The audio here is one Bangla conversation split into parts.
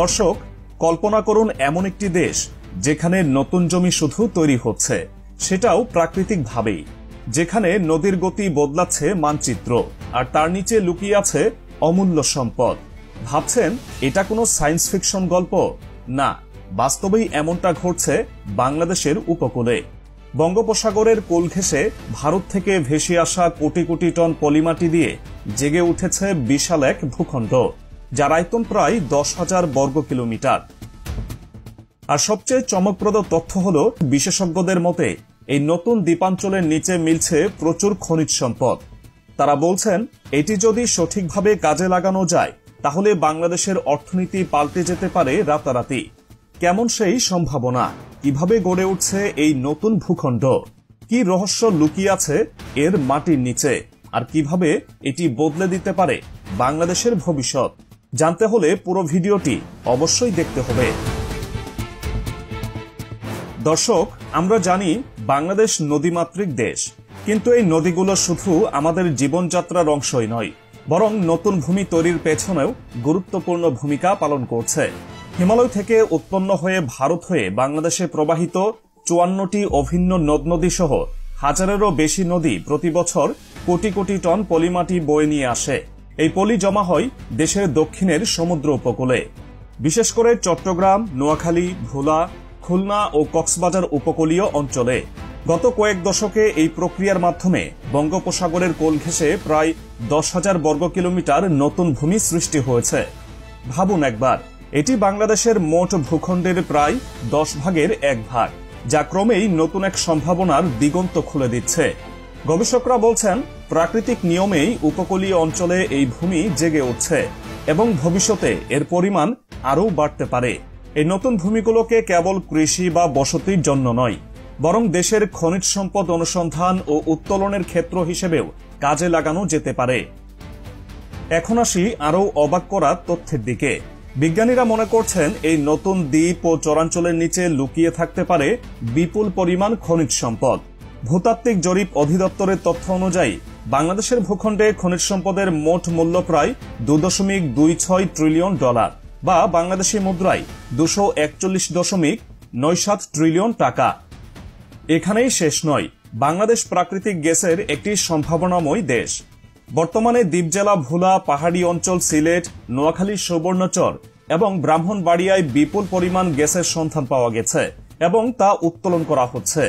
দর্শক, কল্পনা করুন এমন একটি দেশ যেখানে নতুন জমি শুধু তৈরি হচ্ছে, সেটাও প্রাকৃতিকভাবেই, যেখানে নদীর গতি বদলাচ্ছে মানচিত্র, আর তার নিচে লুকিয়ে আছে অমূল্য সম্পদ। ভাবছেন এটা কোনো সায়েন্স ফিকশন গল্প? না, বাস্তবেই এমনটা ঘটছে বাংলাদেশের উপকূলে। বঙ্গোপসাগরের কোল ঘেঁষে ভারত থেকে ভেসে আসা কোটি কোটি টন পলিমাটি দিয়ে জেগে উঠেছে বিশাল এক ভূখণ্ড, যার আয়তন প্রায় 10,000 বর্গ কিলোমিটার। আর সবচেয়ে চমকপ্রদ তথ্য হলো, বিশেষজ্ঞদের মতে এই নতুন দ্বীপাঞ্চলের নিচে মিলছে প্রচুর খনিজ সম্পদ। তারা বলছেন এটি যদি সঠিকভাবে কাজে লাগানো যায় তাহলে বাংলাদেশের অর্থনীতি পাল্টে যেতে পারে রাতারাতি। কেমন সেই সম্ভাবনা? কিভাবে গড়ে উঠছে এই নতুন ভূখণ্ড? কি রহস্য লুকিয়ে আছে এর মাটির নিচে? আর কিভাবে এটি বদলে দিতে পারে বাংলাদেশের ভবিষ্যৎ? জানতে হলে পুরো ভিডিওটি অবশ্যই দেখতে হবে। দর্শক, আমরা জানি বাংলাদেশ নদীমাতৃক দেশ, কিন্তু এই নদীগুলো শুধু আমাদের জীবনযাত্রার অংশই নয়, বরং নতুন ভূমি তৈরির পেছনেও গুরুত্বপূর্ণ ভূমিকা পালন করছে। হিমালয় থেকে উৎপন্ন হয়ে ভারত হয়ে বাংলাদেশে প্রবাহিত 54টি অভিন্ন নদ নদী সহ হাজারেরও বেশি নদী প্রতি বছর কোটি কোটি টন পলিমাটি বয়ে নিয়ে আসে। এই পলি জমা হয় দেশের দক্ষিণের সমুদ্র উপকূলে, বিশেষ করে চট্টগ্রাম, নোয়াখালী, ভোলা, খুলনা ও কক্সবাজার উপকূলীয় অঞ্চলে। গত কয়েক দশকে এই প্রক্রিয়ার মাধ্যমে বঙ্গোপসাগরের কোল ঘেঁষে প্রায় 10,000 বর্গ কিলোমিটার নতুন ভূমি সৃষ্টি হয়েছে। ভাবুন একবার, এটি বাংলাদেশের মোট ভূখণ্ডের প্রায় 10 ভাগের 1 ভাগ, যা ক্রমেই নতুন এক সম্ভাবনার দিগন্ত খুলে দিচ্ছে। গবেষকরা বলছেন প্রাকৃতিক নিয়মেই উপকূলীয় অঞ্চলে এই ভূমি জেগে উঠছে এবং ভবিষ্যতে এর পরিমাণ আরও বাড়তে পারে। এই নতুন ভূমিগুলোকে কেবল কৃষি বা বসতির জন্য নয়, বরং দেশের খনিজ সম্পদ অনুসন্ধান ও উত্তোলনের ক্ষেত্র হিসেবেও কাজে লাগানো যেতে পারে। এখন আসি আরও অবাক করা তথ্যের দিকে। বিজ্ঞানীরা মনে করছেন এই নতুন দ্বীপ ও চরাঞ্চলের নিচে লুকিয়ে থাকতে পারে বিপুল পরিমাণ খনিজ সম্পদ। ভূতাত্ত্বিক জরিপ অধিদপ্তরের তথ্য অনুযায়ী বাংলাদেশের ভূখণ্ডে খনিজ সম্পদের মোট মূল্য প্রায় $2.26 ট্রিলিয়ন, বা বাংলাদেশি মুদ্রায় 241.97 ট্রিলিয়ন টাকা। এখানেই শেষ নয়, বাংলাদেশ প্রাকৃতিক গ্যাসের একটি সম্ভাবনাময় দেশ। বর্তমানে দ্বীপ জেলা ভোলা, পাহাড়ি অঞ্চল সিলেট, নোয়াখালী, সুবর্ণচর এবং ব্রাহ্মণবাড়িয়ায় বিপুল পরিমাণ গ্যাসের সন্ধান পাওয়া গেছে এবং তা উত্তোলন করা হচ্ছে।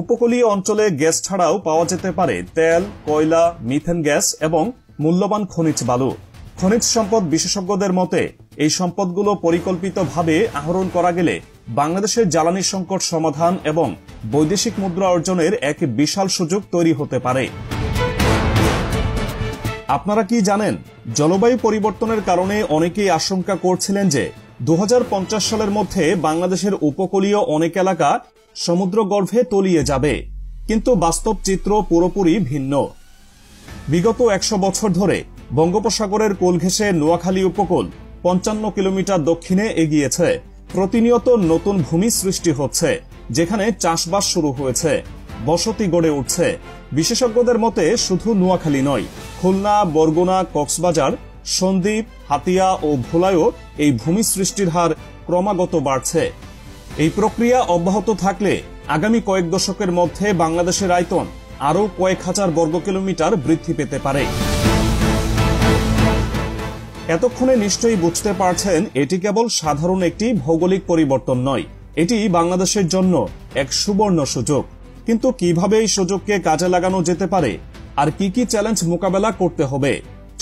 উপকূলীয় অঞ্চলে গ্যাস ছাড়াও পাওয়া যেতে পারে তেল, কয়লা, মিথেন গ্যাস এবং মূল্যবান খনিজ বালু। খনিজ সম্পদ বিশেষজ্ঞদের মতে এই সম্পদগুলো পরিকল্পিতভাবে আহরণ করা গেলে বাংলাদেশের জ্বালানি সংকট সমাধান এবং বৈদেশিক মুদ্রা অর্জনের এক বিশাল সুযোগ তৈরি হতে পারে। আপনারা কি জানেন, জলবায়ু পরিবর্তনের কারণে অনেকেই আশঙ্কা করছিলেন যে 2050 সালের মধ্যে বাংলাদেশের উপকূলীয় অনেক এলাকা সমুদ্রগর্ভে তলিয়ে যাবে, কিন্তু বাস্তব চিত্র পুরোপুরি ভিন্ন। বিগত 100 বছর ধরে বঙ্গোপসাগরের কোল ঘেঁষে নোয়াখালী উপকূল 55 কিলোমিটার দক্ষিণে এগিয়েছে। প্রতিনিয়ত নতুন ভূমি সৃষ্টি হচ্ছে, যেখানে চাষবাস শুরু হয়েছে, বসতি গড়ে উঠছে। বিশেষজ্ঞদের মতে শুধু নোয়াখালী নয়, খুলনা, বরগুনা, কক্সবাজার, সন্দ্বীপ, হাতিয়া ও ভোলায়ও এই ভূমি সৃষ্টির হার ক্রমাগত বাড়ছে। এই প্রক্রিয়া অব্যাহত থাকলে আগামী কয়েক দশকের মধ্যে বাংলাদেশের আয়তন আরও কয়েক হাজার বর্গ কিলোমিটার বৃদ্ধি পেতে পারে। এতক্ষণে নিশ্চয়ই বুঝতে পারছেন এটি কেবল সাধারণ একটি ভৌগোলিক পরিবর্তন নয়, এটি বাংলাদেশের জন্য এক সুবর্ণ সুযোগ। কিন্তু কিভাবে এই সুযোগকে কাজে লাগানো যেতে পারে আর কি কি চ্যালেঞ্জ মোকাবেলা করতে হবে,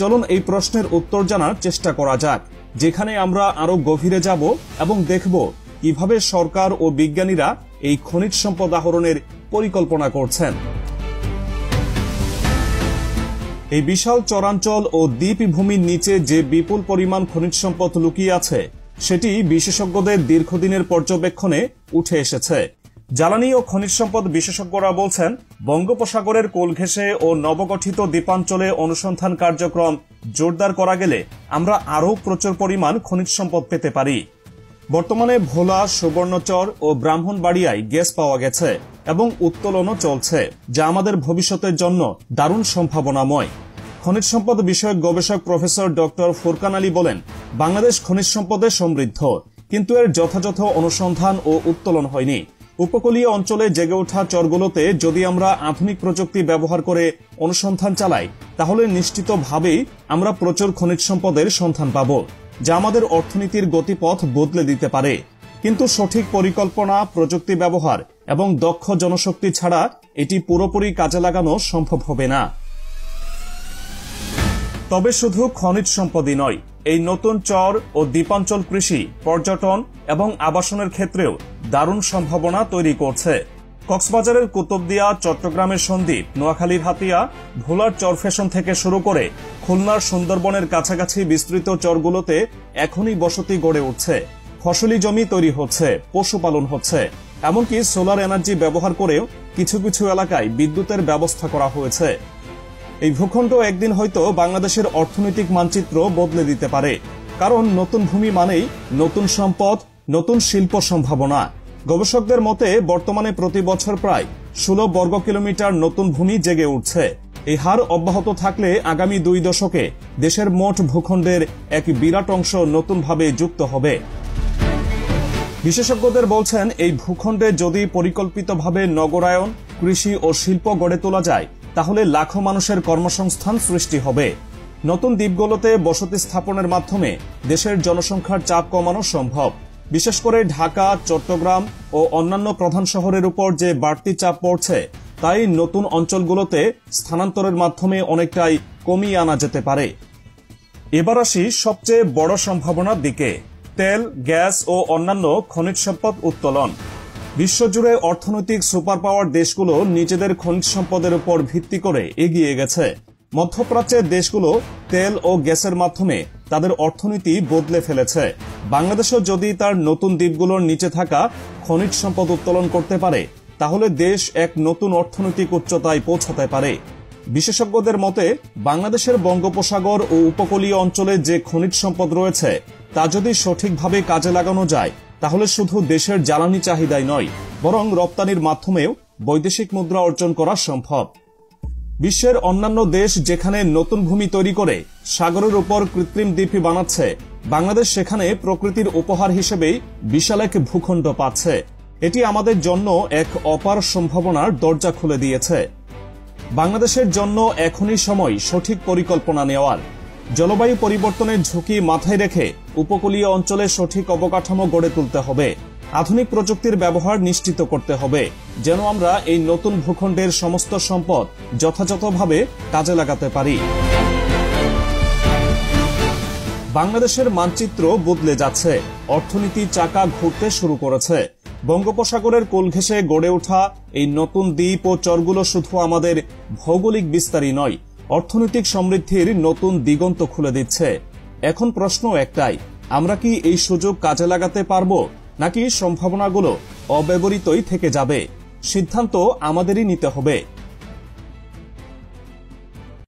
চলুন এই প্রশ্নের উত্তর জানার চেষ্টা করা যাক, যেখানে আমরা আরো গভীরে যাব এবং দেখব কিভাবে সরকার ও বিজ্ঞানীরা এই খনিজ সম্পদ আহরণের পরিকল্পনা করছেন। এই বিশাল চরাঞ্চল ও দ্বীপভূমির নিচে যে বিপুল পরিমাণ খনিজ সম্পদ লুকিয়ে আছে, সেটি বিশেষজ্ঞদের দীর্ঘদিনের পর্যবেক্ষণে উঠে এসেছে। জ্বালানি ও খনিজ সম্পদ বিশেষজ্ঞরা বলছেন বঙ্গোপসাগরের কোল ঘেঁষে ও নবগঠিত দ্বীপাঞ্চলে অনুসন্ধান কার্যক্রম জোরদার করা গেলে আমরা আরও প্রচুর পরিমাণ খনিজ সম্পদ পেতে পারি। বর্তমানে ভোলা, সুবর্ণচর ও ব্রাহ্মণবাড়িয়ায় গ্যাস পাওয়া গেছে এবং উত্তোলনও চলছে, যা আমাদের ভবিষ্যতের জন্য দারুণ সম্ভাবনাময়। খনিজ সম্পদ বিষয়ক গবেষক প্রফেসর ডক্টর ফুরকান আলী বলেন, বাংলাদেশ খনিজ সম্পদে সমৃদ্ধ, কিন্তু এর যথাযথ অনুসন্ধান ও উত্তোলন হয়নি। উপকূলীয় অঞ্চলে জেগে ওঠা চরগুলোতে যদি আমরা আধুনিক প্রযুক্তি ব্যবহার করে অনুসন্ধান চালাই, তাহলে নিশ্চিতভাবেই আমরা প্রচুর খনিজ সম্পদের সন্ধান পাব, যা আমাদের অর্থনীতির গতিপথ বদলে দিতে পারে। কিন্তু সঠিক পরিকল্পনা, প্রযুক্তি ব্যবহার এবং দক্ষ জনশক্তি ছাড়া এটি পুরোপুরি কাজে লাগানো সম্ভব হবে না। তবে শুধু খনিজ সম্পদই নয়, এই নতুন চর ও দ্বীপাঞ্চল কৃষি, পর্যটন এবং আবাসনের ক্ষেত্রেও দারুণ সম্ভাবনা তৈরি করছে। কক্সবাজারের কুতুবদিয়া, চট্টগ্রামের সন্দ্বীপ, নোয়াখালীর হাতিয়া, ভোলার চরফ্যাশন থেকে শুরু করে খুলনার সুন্দরবনের কাছাকাছি বিস্তৃত চরগুলোতে এখনই বসতি গড়ে উঠছে, ফসলি জমি তৈরি হচ্ছে, পশুপালন হচ্ছে, এমনকি সোলার এনার্জি ব্যবহার করেও কিছু কিছু এলাকায় বিদ্যুতের ব্যবস্থা করা হয়েছে। এই ভূখণ্ড একদিন হয়তো বাংলাদেশের অর্থনৈতিক মানচিত্র বদলে দিতে পারে, কারণ নতুন ভূমি মানেই নতুন সম্পদ, নতুন শিল্প সম্ভাবনা। গবেষকদের মতে বর্তমানে প্রতি বছর প্রায় 16 বর্গ কিলোমিটার নতুন ভূমি জেগে উঠছে। এই হার অব্যাহত থাকলে আগামী 2 দশকে দেশের মোট ভূখণ্ডের এক বিরাট অংশ নতুনভাবে যুক্ত হবে। বিশেষজ্ঞদের বলছেন, এই ভূখণ্ডে যদি পরিকল্পিতভাবে নগরায়ন, কৃষি ও শিল্প গড়ে তোলা যায়, তাহলে লাখো মানুষের কর্মসংস্থান সৃষ্টি হবে। নতুন দ্বীপগুলোতে বসতি স্থাপনের মাধ্যমে দেশের জনসংখ্যার চাপ কমানো সম্ভব। বিশেষ করে ঢাকা, চট্টগ্রাম ও অন্যান্য প্রধান শহরের উপর যে বাড়তি চাপ পড়ছে, তাই নতুন অঞ্চলগুলোতে স্থানান্তরের মাধ্যমে অনেকটাই কমিয়ে আনা যেতে পারে। এবার আসি সবচেয়ে বড় সম্ভাবনার দিকে, তেল, গ্যাস ও অন্যান্য খনিজ সম্পদ উত্তোলন। বিশ্বজুড়ে অর্থনৈতিক সুপার পাওয়ার দেশগুলো নিজেদের খনিজ সম্পদের উপর ভিত্তি করে এগিয়ে গেছে। মধ্যপ্রাচ্যের দেশগুলো তেল ও গ্যাসের মাধ্যমে তাদের অর্থনীতি বদলে ফেলেছে। বাংলাদেশও যদি তার নতুন দ্বীপগুলোর নিচে থাকা খনিজ সম্পদ উত্তোলন করতে পারে, তাহলে দেশ এক নতুন অর্থনৈতিক উচ্চতায় পৌঁছাতে পারে। বিশেষজ্ঞদের মতে বাংলাদেশের বঙ্গোপসাগর ও উপকূলীয় অঞ্চলে যে খনিজ সম্পদ রয়েছে, তা যদি সঠিকভাবে কাজে লাগানো যায়, তাহলে শুধু দেশের জ্বালানি চাহিদাই নয়, বরং রপ্তানির মাধ্যমেও বৈদেশিক মুদ্রা অর্জন করা সম্ভব। বিশ্বের অন্যান্য দেশ যেখানে নতুন ভূমি তৈরি করে সাগরের উপর কৃত্রিম দ্বীপ বানাচ্ছে, বাংলাদেশ সেখানে প্রকৃতির উপহার হিসেবেই বিশাল এক ভূখণ্ড পাচ্ছে। এটি আমাদের জন্য এক অপার সম্ভাবনার দরজা খুলে দিয়েছে। বাংলাদেশের জন্য এখনই সময় সঠিক পরিকল্পনা নেওয়ার। জলবায়ু পরিবর্তনের ঝুঁকি মাথায় রেখে উপকূলীয় অঞ্চলে সঠিক অবকাঠামো গড়ে তুলতে হবে। আধুনিক প্রযুক্তির ব্যবহার নিশ্চিত করতে হবে, যেন আমরা এই নতুন ভূখণ্ডের সমস্ত সম্পদ যথাযথভাবে কাজে লাগাতে পারি। বাংলাদেশের মানচিত্র বদলে যাচ্ছে, অর্থনীতি চাকা ঘুরতে শুরু করেছে। বঙ্গোপসাগরের কোল ঘেঁষে গড়ে ওঠা এই নতুন দ্বীপ ও চরগুলো শুধু আমাদের ভৌগোলিক বিস্তারই নয়, অর্থনৈতিক সমৃদ্ধির নতুন দিগন্ত খুলে দিচ্ছে। এখন প্রশ্ন একটাই, আমরা কি এই সুযোগ কাজে লাগাতে পারবো, নাকি সম্ভাবনাগুলো অব্যবহৃতই থেকে যাবে? সিদ্ধান্ত আমাদেরই নিতে হবে।